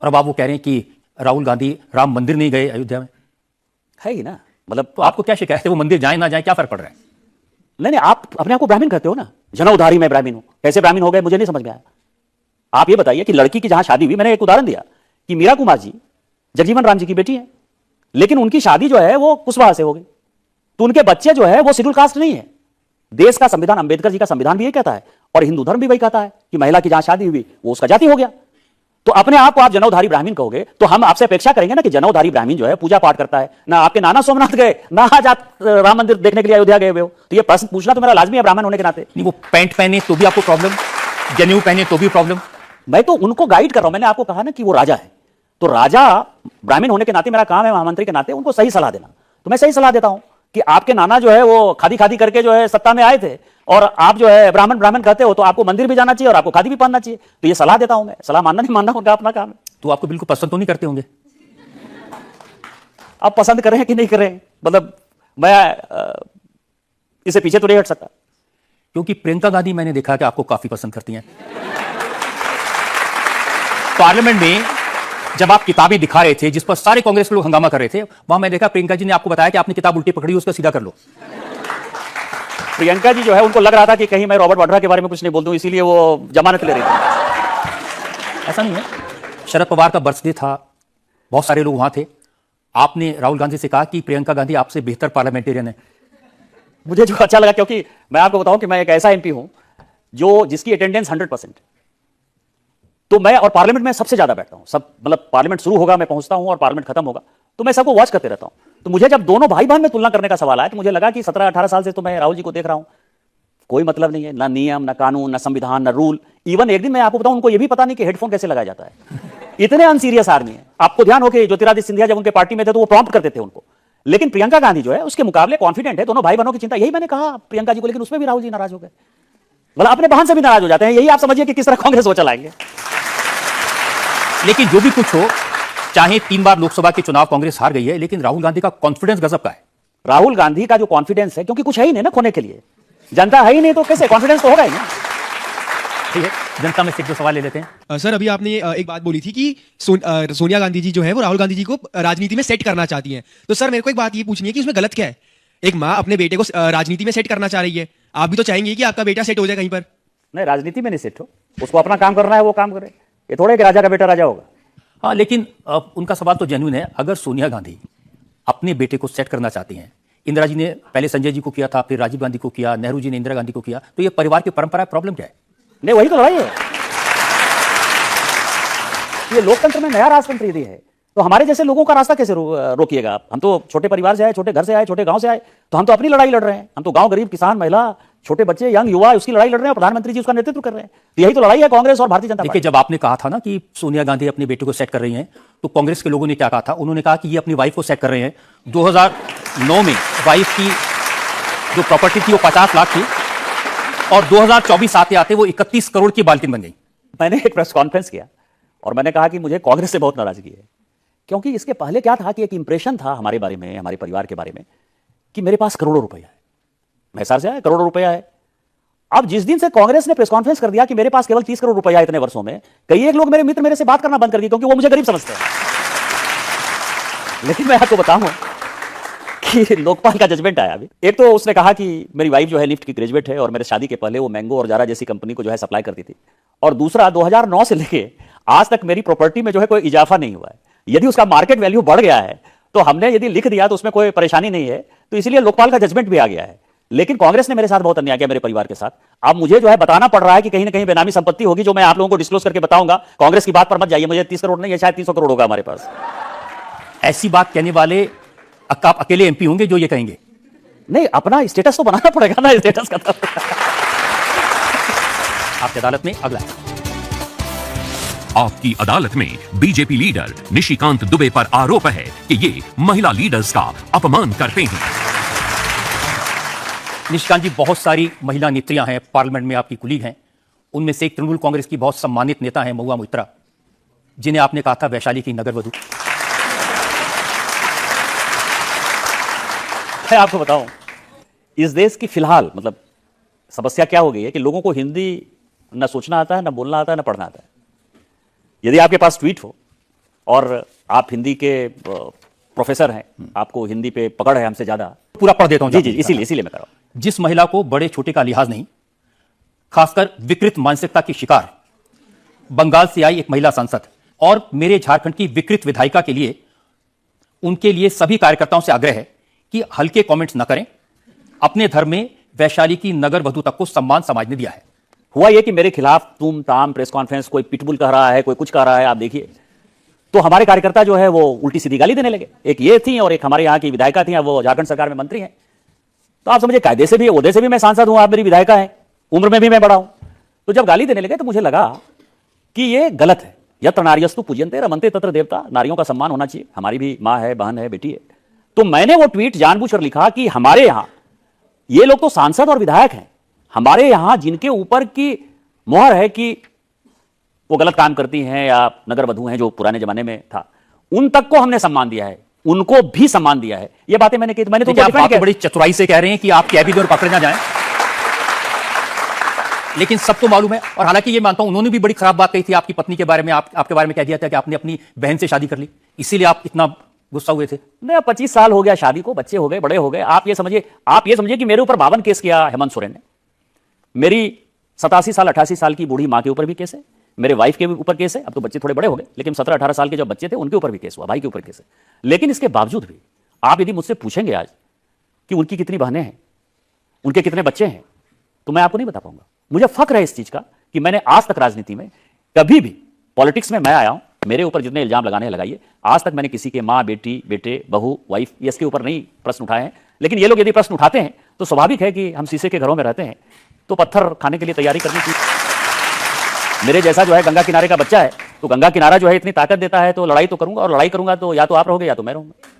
और अब आप वो कह रहे हैं कि राहुल गांधी राम मंदिर नहीं गए अयोध्या में। है ही ना, मतलब तो आपको क्या शिकायत है, वो मंदिर जाए ना जाए क्या फर्क पड़ रहा है? नहीं नहीं, आप अपने आप को ब्राह्मण कहते हो ना, जनउधारी में ब्राह्मण हूं, कैसे ब्राह्मण हो गए मुझे नहीं समझ में आया। आप ये बताइए कि लड़की की जहां शादी हुई, मैंने एक उदाहरण दिया कि मीरा कुमार जी जगजीवन राम जी की बेटी है, लेकिन उनकी शादी जो है वो कुशवाहा से हो गई, तो उनके बच्चे जो है वो शेड्यूल कास्ट नहीं है। देश का संविधान, अंबेडकर जी का संविधान भी यही कहता है और हिंदू धर्म भी वही कहता है कि महिला की जहां शादी हुई वो उसका जाति हो गया। तो अपने आप को आप जनउधारी ब्राह्मण कहोगे तो हम आपसे अपेक्षा करेंगे ना कि जनउधारी ब्राह्मण जो है पूजा पाठ करता है ना, आपके नाना सोमनाथ गए ना, आज आप राम मंदिर देखने के लिए अयोध्या गए हुए हो, तो ये प्रश्न पूछना तो मेरा लाजमी है ब्राह्मण होने के नाते। नहीं, वो पैंट पहने तो भी आपको प्रॉब्लम, जनेऊ पहने तो भी प्रॉब्लम। मैं तो उनको गाइड कर रहा हूं, मैंने आपको कहा ना कि वो राजा है, तो राजा ब्राह्मण होने के नाते मेरा काम है महामंत्री के नाते उनको सही सलाह देना, तो मैं सही सलाह देता हूं कि आपके नाना जो है वो खादी खादी करके जो है सत्ता में आए थे और आप जो है ब्राह्मण ब्राह्मण कहते हो, तो आपको मंदिर भी जाना चाहिए और आपको खादी भी पहनना चाहिए, तो ये सलाह देता हूं मैं। सलाह मानना नहीं मानना उनका अपना काम है। तो आपको बिल्कुल पसंद तो नहीं करते होंगे? आप पसंद कर रहे हैं कि नहीं कर रहे हैं, मतलब मैं इसे पीछे तो नहीं हट सकता। क्योंकि प्रियंका गांधी मैंने देखा कि आपको काफी पसंद करती हैं। पार्लियामेंट में जब आप किताबें दिखा रहे थे जिस पर सारे कांग्रेस के लोग हंगामा कर रहे थे, वहां मैं देखा प्रियंका जी ने आपको बताया कि आपने किताब उल्टी पकड़ी, उसका सीधा कर लो। प्रियंका जी जो है उनको लग रहा था कि कहीं मैं रॉबर्ट वाड्रा के बारे में कुछ नहीं बोल दूं, इसीलिए वो जमानत ले रही थी। ऐसा नहीं है, शरद पवार का बर्थडे था, बहुत सारे लोग वहां थे, आपने राहुल गांधी से कहा कि प्रियंका गांधी आपसे बेहतर पार्लियामेंटेरियन है। मुझे जो अच्छा लगा, क्योंकि मैं आपको बताऊं कि मैं एक ऐसा एमपी हूं जो जिसकी अटेंडेंस 100%, तो मैं और पार्लियामेंट में सबसे ज्यादा बैठता हूं, सब मतलब पार्लियामेंट शुरू होगा मैं पहुंचता हूं और पार्लियामेंट खत्म होगा, तो मैं सबको वॉच करते रहता हूं। तो मुझे जब दोनों भाई बहन में तुलना करने का सवाल आया तो मुझे लगा कि 17-18 साल से तो मैं राहुल जी को देख रहा हूं, कोई मतलब नहीं है, ना नियम ना कानून ना संविधान ना रूल। इवन एक दिन मैं आपको बताऊं उनको ये भी पता नहीं कि हेडफोन कैसे लगाया जाता है। इतने अनसीरियस आदमी है। आपको ध्यान हो कि ज्योतिरादित्य सिंधिया जब उनके पार्टी में थे तो वो प्रॉम्प्ट करते थे उनको, लेकिन प्रियंका गांधी जो है उसके मुकाबले कॉन्फिडेंट है। दोनों भाई बहनों की चिंता, यही मैंने कहा प्रियंका जी को, लेकिन उसमें भी राहुल जी नाराज हो गए। मतलब अपने बहन से भी नाराज हो जाते हैं, यही आप समझिए कि किस तरह कांग्रेस वो चलाएंगे। लेकिन जो भी कुछ हो, चाहे 3 बार लोकसभा के चुनाव कांग्रेस हार गई है, लेकिन राहुल गांधी का कॉन्फिडेंस गजब का है। राहुल गांधी का जो कॉन्फिडेंस है, क्योंकि कुछ है ही नहीं ना खोने के लिए, जनता है ही नहीं तो कैसे कॉन्फिडेंस तो होगा ही ना। ठीक है, जनता में से जो सवाल ले लेते हैं। सर, अभी आपने एक बात बोली थी कि सोनिया गांधी जी जो है वो राहुल गांधी जी को राजनीति में सेट करना चाहती हैं, तो सर मेरे को एक बात ये पूछनी है कि उसमें गलत क्या है? एक माँ अपने बेटे को राजनीति में सेट करना चाह रही है, आप भी तो चाहेंगे कि आपका बेटा सेट हो जाए कहीं पर। नहीं, राजनीति में नहीं सेट हो, उसको अपना काम करना है वो काम करे, ये थोड़े कि राजा का बेटा राजा होगा। हाँ, लेकिन उनका सवाल तो जेन्युइन है। अगर सोनिया गांधी अपने बेटे को सेट करना चाहती हैं, इंदिरा जी ने पहले संजय जी को किया था, फिर राजीव गांधी को किया, नेहरू जी ने इंदिरा गांधी को किया, तो ये परिवार की परंपरा, प्रॉब्लम क्या है? नहीं, वही तो लड़ाई है। ये लोकतंत्र में नया राजतंत्र यदि है तो हमारे जैसे लोगों का रास्ता कैसे रोकिएगा आप? हम तो छोटे परिवार से आए, छोटे घर से आए, छोटे गांव से आए, तो हम तो अपनी लड़ाई लड़ रहे हैं। हम तो गांव, गरीब, किसान, महिला, छोटे बच्चे, यंग युवा, उसकी लड़ाई लड़ रहे हैं, प्रधानमंत्री जी उसका नेतृत्व कर रहे हैं। तो यही तो लड़ाई है कांग्रेस और भारतीय जनता पार्टी। देखिए, जब आपने कहा था ना कि सोनिया गांधी अपने बेटे को सेट कर रही हैं, तो कांग्रेस के लोगों ने क्या कहा था? उन्होंने कहा कि ये अपनी वाइफ को सेट कर रहे हैं। 2009 में वाइफ की जो प्रॉपर्टी थी वो 50 लाख थी और 2024 आते आते वो 31 करोड़ की बाल्टी बन गई। मैंने एक प्रेस कॉन्फ्रेंस किया और मैंने कहा कि मुझे कांग्रेस से बहुत नाराजगी है, क्योंकि इसके पहले क्या था कि एक इंप्रेशन था हमारे बारे में, हमारे परिवार के बारे में, कि मेरे पास करोड़ों रुपया है, मैसार से आया करोड़ों रुपया है। अब जिस दिन से कांग्रेस ने प्रेस कॉन्फ्रेंस कर दिया कि मेरे पास केवल 30 करोड़ रुपया है इतने वर्षों में, कई एक लोग मेरे मित्र मेरे से बात करना बंद कर दिए, क्योंकि वो मुझे गरीब समझते हैं। लेकिन मैं आपको बताऊं कि लोकपाल का जजमेंट आया अभी। एक तो उसने कहा कि मेरी वाइफ जो है निफ्ट की ग्रेजुएट है और मेरे शादी के पहले वो मैंगो और जारा जैसी कंपनी को जो है सप्लाई करती थी, और दूसरा 2009 से लेके आज तक मेरी प्रॉपर्टी में जो है कोई इजाफा नहीं हुआ है। यदि उसका मार्केट वैल्यू बढ़ गया है तो हमने यदि लिख दिया तो उसमें कोई परेशानी नहीं है, तो इसलिए लोकपाल का जजमेंट भी आ गया है। लेकिन कांग्रेस ने मेरे साथ बहुत अन्याय किया, मेरे परिवार के साथ। अब मुझे जो है बताना पड़ रहा है कि कहीं ना कहीं बेनामी संपत्ति होगी, जो मैं आप लोगों को डिस्क्लोज करके बताऊंगा। कांग्रेस की बात पर मत जाइए, मुझे 30 करोड़ नहीं है, शायद 300 करोड़ होगा हमारे पास। ऐसी बात कहने वाले आप अकेले एमपी होंगे जो ये कहेंगे? नहीं, अपना स्टेटस तो बनाना पड़ेगा ना, स्टेटस का। आपकी अदालत में अगला आपकी अदालत में बीजेपी लीडर निशिकांत दुबे पर आरोप है कि ये महिला लीडर्स का अपमान करते हैं। निशिकांत जी, बहुत सारी महिला नेत्रियां हैं पार्लियामेंट में, आपकी कुलीग हैं। उनमें से एक तृणमूल कांग्रेस की बहुत सम्मानित नेता है महुआ मोइत्रा, जिन्हें आपने कहा था वैशाली की नगर वधु। मैं आपको बताऊं, इस देश की फिलहाल मतलब समस्या क्या हो गई है कि लोगों को हिंदी न सोचना आता है, न बोलना आता है, न पढ़ना आता है। यदि आपके पास ट्वीट हो और आप हिंदी के प्रोफेसर हैं, आपको हिंदी पे पकड़ है हमसे ज्यादा। पूरा पढ़ देता हूं जी जी, इसीलिए मैं कर रहा हूं। जिस महिला को बड़े छोटे का लिहाज नहीं, खासकर विकृत मानसिकता की शिकार बंगाल से आई एक महिला सांसद और मेरे झारखंड की विकृत विधायिका के लिए, उनके लिए सभी कार्यकर्ताओं से आग्रह है कि हल्के कमेंट्स न करें। अपने धर्म में वैशाली की नगर वधु तक को सम्मान समाज ने दिया है। हुआ ये कि मेरे खिलाफ तुम ताम प्रेस कॉन्फ्रेंस, कोई पिटबुल कह रहा है, कोई कुछ कह रहा है, आप देखिए, तो हमारे कार्यकर्ता जो है वो उल्टी सीधी गाली देने लगे। एक ये थी और एक हमारे यहाँ की विधायिका थी, वो झारखंड सरकार में मंत्री हैं। तो आप समझिए, कायदे से भी ओहदे से भी मैं सांसद हूं, आप मेरी विधायिका हैं, उम्र में भी मैं बड़ा हूं। तो जब गाली देने लगे तो मुझे लगा कि ये गलत है। यत्र नार्यस्तु पूज्यन्ते रमन्ते तत्र देवता, नारियों का सम्मान होना चाहिए, हमारी भी माँ है, बहन है, बेटी है। तो मैंने वो ट्वीट जानबूझकर लिखा कि हमारे यहां ये लोग तो सांसद और विधायक हैं, हमारे यहां जिनके ऊपर की मोहर है कि वो गलत काम करती हैं या नगर वधु हैं, जो पुराने जमाने में था, उन तक को हमने सम्मान दिया है, उनको भी सम्मान दिया है। ये बातें मैंने की। मैंने तो आप बात बड़ी चतुराई से कह रहे हैं कि आप कह भी दें और पकड़े ना जाएं, लेकिन सबको मालूम है। और हालांकि ये मानता हूं उन्होंने भी बड़ी खराब बात कही थी आपकी पत्नी के बारे में, आपके बारे में कह दिया था कि आपने अपनी बहन से शादी कर ली, इसीलिए आप इतना गुस्सा हुए थे। नहीं, 25 साल हो गया शादी को, बच्चे हो गए, बड़े हो गए। आप ये समझिए कि मेरे ऊपर 52 केस किया हेमंत सोरेन ने। मेरी 87 साल 88 साल की बूढ़ी मां के ऊपर भी केस है, मेरे वाइफ के ऊपर केस है। अब तो बच्चे थोड़े बड़े हो गए, लेकिन 17-18 साल के जब बच्चे थे उनके ऊपर भी केस हुआ, भाई के ऊपर केस है। लेकिन इसके बावजूद भी आप यदि मुझसे पूछेंगे आज कि उनकी कितनी बहनें हैं, उनके कितने बच्चे हैं, तो मैं आपको नहीं बता पाऊंगा। मुझे फक्र है इस चीज का कि मैंने आज तक राजनीति में कभी भी, पॉलिटिक्स में मैं आया हूं, मेरे ऊपर जितने इल्जाम लगाने हैं लगाइए, आज तक मैंने किसी के माँ, बेटी, बेटे, बहू, वाइफ, इसके ऊपर नहीं प्रश्न उठाए हैं। लेकिन ये लोग यदि प्रश्न उठाते हैं तो स्वाभाविक है कि हम शीशे के घरों में रहते हैं, तो पत्थर खाने के लिए तैयारी करनी चाहिए। मेरे जैसा जो है गंगा किनारे का बच्चा है, तो गंगा किनारा जो है इतनी ताकत देता है, तो लड़ाई तो करूंगा, और लड़ाई करूंगा तो या तो आप रहोगे या तो मैं रहूंगा।